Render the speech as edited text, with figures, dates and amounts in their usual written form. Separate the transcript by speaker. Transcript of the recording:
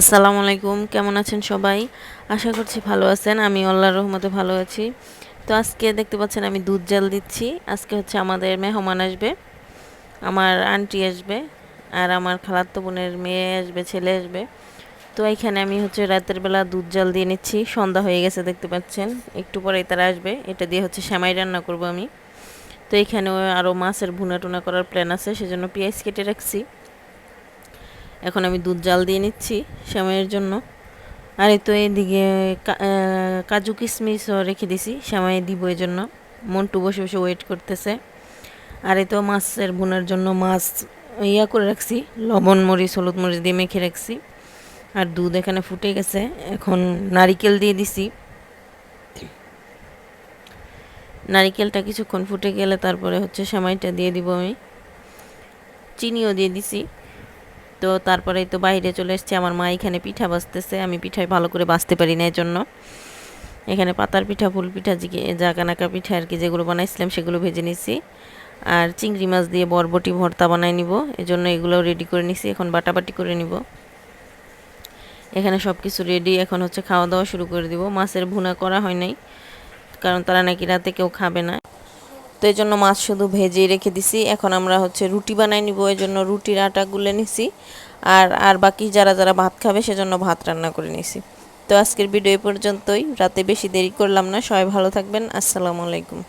Speaker 1: আসসালামু আলাইকুম, কেমন আছেন সবাই? আশা করছি ভালো আছেন। আমি আল্লাহর রহমতে ভালো আছি। তো আজকে দেখতে পাচ্ছেন আমি দুধ জাল দিচ্ছি। আজকে হচ্ছে আমাদের মেহমান আসবে, আমার আন্টি আসবে, আর আমার খালাতো বোনের মেয়ে আসবে, ছেলে আসবে। তো এইখানে আমি হচ্ছে রাতের বেলা দুধ জাল দিয়ে নিচ্ছি। সন্ধ্যা হয়ে গেছে দেখতে পাচ্ছেন, একটু পরেই তারা আসবে। এটা দিয়ে হচ্ছে সেমাই রান্না করব আমি। তো এইখানেও আরও মাছের ভুনা টুনা করার প্ল্যান আছে, সেজন্য পেঁয়াজ কেটে রাখছি। এখন আমি দুধ জাল দিয়ে নিচ্ছি সেমাইয়ের জন্য। আর এই তো এদিকে কাজু কিশমিশও রেখে দিছি সেমাই দিব এই জন্য। মন্টু বসে বসে ওয়েট করতেছে। আর এই তো মাছের ভুনার জন্য মাছ ইয়া করে রাখছি, লবণ মরিচ হলুদ মরিচ দিয়ে মেখে রাখছি। আর দুধ এখানে ফুটে গেছে, এখন নারিকেল দিয়ে দিছি। নারিকেলটা কিছুক্ষণ ফুটে গেলে তারপরে হচ্ছে সেমাইটা দিয়ে দিব আমি। চিনিও দিয়ে দিছি। তো তারপরেই তো বাইরে চলে এসেছি, আমার মা এখানে পিঠা বাজতেছে। আমি পিঠায় ভালো করে বাজতে পারি না, এই জন্য এখানে পাতার পিঠা ফুল পিঠা জাকানাকা পিঠা আর কি যেগুলো বানাইছিলাম সেগুলো ভেজে নিছি। আর চিংড়ি মাছ দিয়ে বরবটি ভর্তা বানাই নিব, এজন্য এগুলো রেডি করে নিছি। এখন বাটাবাটি করে নিব। এখানে সব কিছু রেডি, এখন হচ্ছে খাওয়া দাওয়া শুরু করে দিব। মাছের ভুনা করা হয় নাই, কারণ তারা নাকি রাতে কেউ খাবে না, তো এই জন্য মাছ শুধু ভেজেই রেখে দিছি। এখন আমরা হচ্ছে রুটি বানাই নিব, এই জন্য রুটির আটা গুলে নিছি। আর আর বাকি যারা যারা ভাত খাবে সেজন্য ভাত রান্না করে নিছি। তো আজকের ভিডিও এই পর্যন্তই। রাতে বেশি দেরি করলাম না। সবাই ভালো থাকবেন। আসসালামু আলাইকুম।